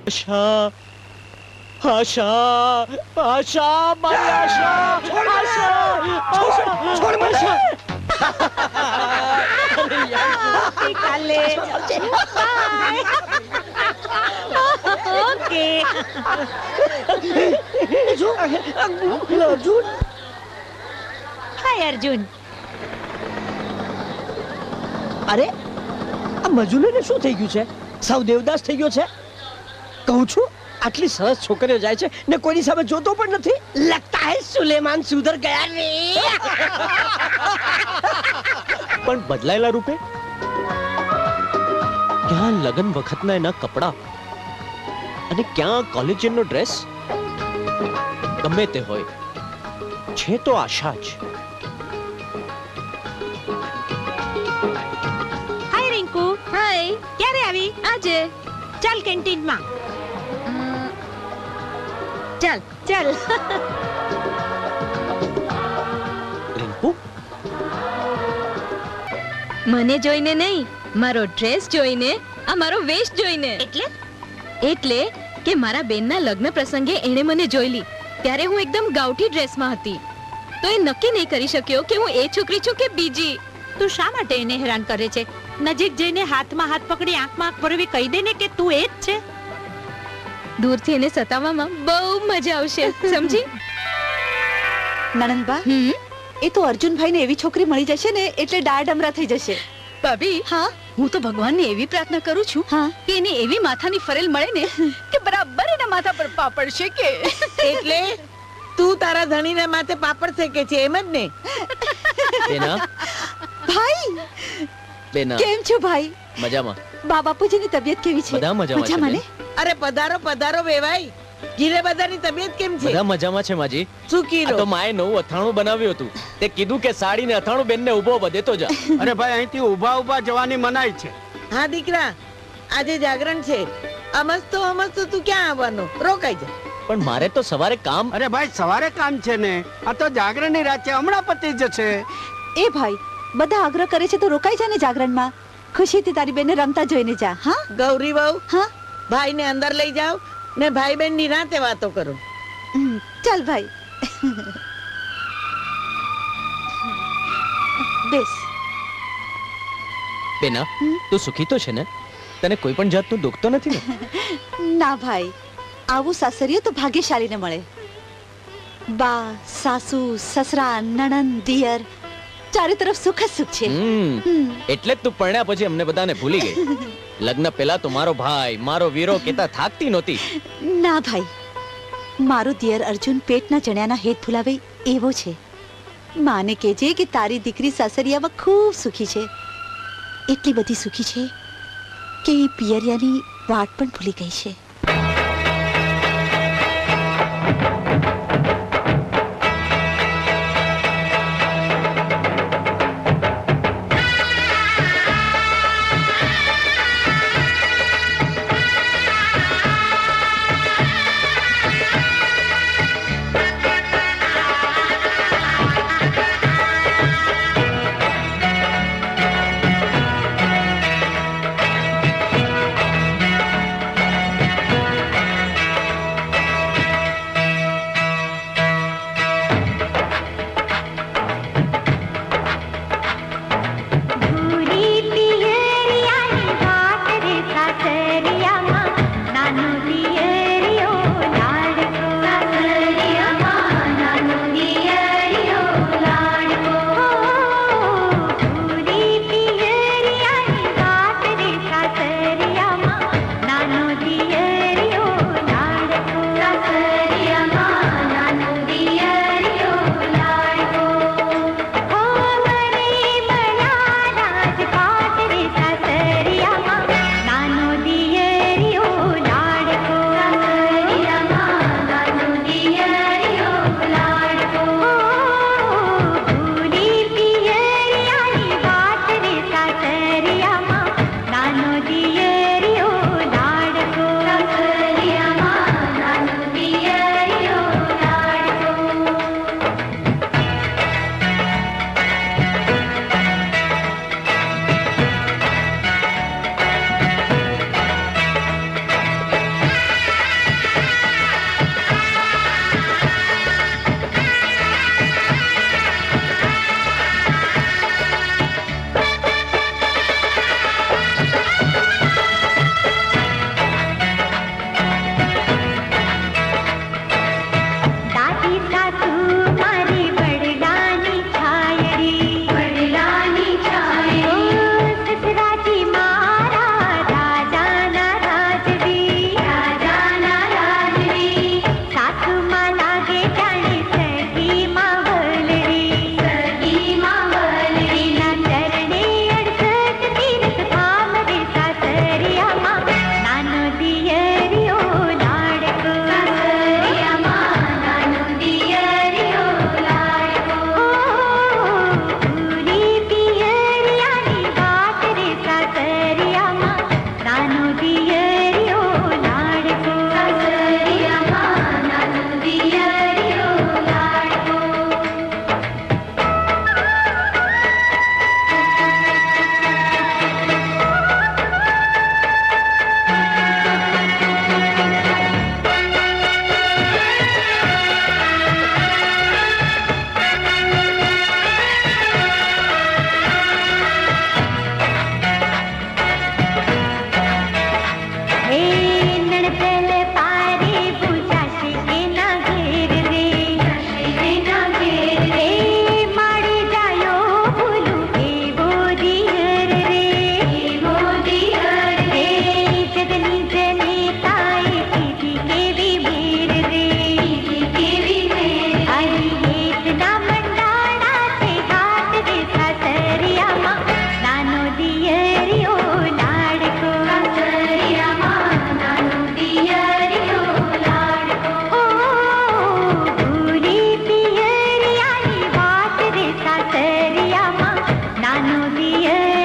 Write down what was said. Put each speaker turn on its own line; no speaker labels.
આશા આશા આશા મારી આશા
છોડ મને
કાલે ઓકે
અર્જુન
હાય અર્જુન
અરે આ મજૂરીને શું થઈ ગયું છે? સાવ દેવદાસ થઈ ગયો છે. કહું છું આટલી સરસ છોકરીઓ જાય છે ને કોઈની સામે જોતો પણ નથી. લગતા હે સુલેમાન સુધર ગયા રે.
પણ બદલાયેલા રૂપે ક્યાં લગન વખતના એના કપડા અને ક્યાં કોલેજનો ડ્રેસ. ગમે તે હોય છે તો આશા જ.
હાય રિંકુ. હાય. ક્યારે આવી? આજે. ચાલ કેન્ટીનમાં. ચાલ ચાલ.
રિંકુ
મને જોઈને નહીં, મારો ડ્રેસ જોઈને, આ મારો વેશ જોઈને. એટલે કે મારા બેનના લગ્ન પ્રસંગે એણે મને જોઈલી ત્યારે હું એકદમ ગાઉઠી ડ્રેસમાં હતી. તો એ નક્કી નહીં કરી શક્યો કે હું એ છોકરી છું કે બીજી.
તું શા માટે એને હેરાન કરે છે? નજીક જઈને હાથમાં હાથ પકડી આંખમાં આંખ ભરવી કહી દે ને કે તું એ જ છે.
દૂરથી એને સતાવવામાં બહુ મજા આવશે, સમજી?
નણંદબા, એ તો અર્જુનભાઈને એવી છોકરી મળી જશે ને એટલે ડાળ ડમરા થઈ જશે.
ભાભી,
હા,
હું તો ભગવાનને એવી પ્રાર્થના કરું છું
હા,
કે એને એવી માથાની ફરેલ મળે ને કે બરાબર એના માથા પર પાપડ શેકે.
એટલે તું તારા ધણીના માથે પાપડ શેકે છે એમ જ ને?
બેના
ભાઈ
બેના
કેમ છો ભાઈ?
મજામાં.
બા બાપુજીની તબિયત કેવી છે?
બધા મજામાં છે
ને?
અરે પધારો પધારો વેવાઈ. ઘીરે બધાની તબિયત કેમ છે?
બધા મજામાં છે માજી.
શું
આ
કીધું?
તો માએ નવું અથાણું બનાવ્યું હતું. તે કીધું કે સાડીને અથાણું બેનને ઊભો દેતો જા.
અરે ભાઈ અહીંથી ઊભા ઊભા જવાની મનાઈ છે.
હા દીકરા, આજે જાગરણ છે. અમસ્તો તું ક્યાં આવવાનો? રોકાઈ જા.
પણ મારે તો સવારે કામ.
અરે ભાઈ સવારે કામ છે ને, આ તો જાગરણની રાત છે, હમણાં પતી જશે.
એ ભાઈ, બધા આગ્રહ કરે છે તો રોકાઈ જા ને જાગરણમાં. ખુશીથી તારી બેનને રમતા જોઈને જા. હા
ગૌરી વહુ,
હા,
ભાઈને અંદર લઈ જાઓ ને ભાઈ બેન નિરાંતે વાતો કરો.
ચાલ ભાઈ. બેસ.
બેના તું સુખી તો છે ને? તને કોઈ પણ જાતનું દુઃખ તો નથી ને?
ના ભાઈ, આવું સાસરીઓ તો ભાગ્યશાળીને મળે. બા, સાસુ, સસરા, નણંદ, દિયર, ચારે તરફ સુખ જ સુખ છે.
એટલે જ તું પરણ્યા પછી અમને બધાને ભૂલી ગઈ. લગ્ન પહેલા તો મારો ભાઈ, મારો વીરો કેતા થાકતી નહોતી.
ના ભાઈ, મારો દિયર અર્જુન પેટના જણ્યાના હેત ભૂલાવે એવો છે. માને કહેજે કે તારી દીકરી સાસરિયામાં ખૂબ સુખી છે. એટલી બધી સુખી છે કે એ પિયરિયાની વાટ પણ ભૂલી ગઈ છે.
दिए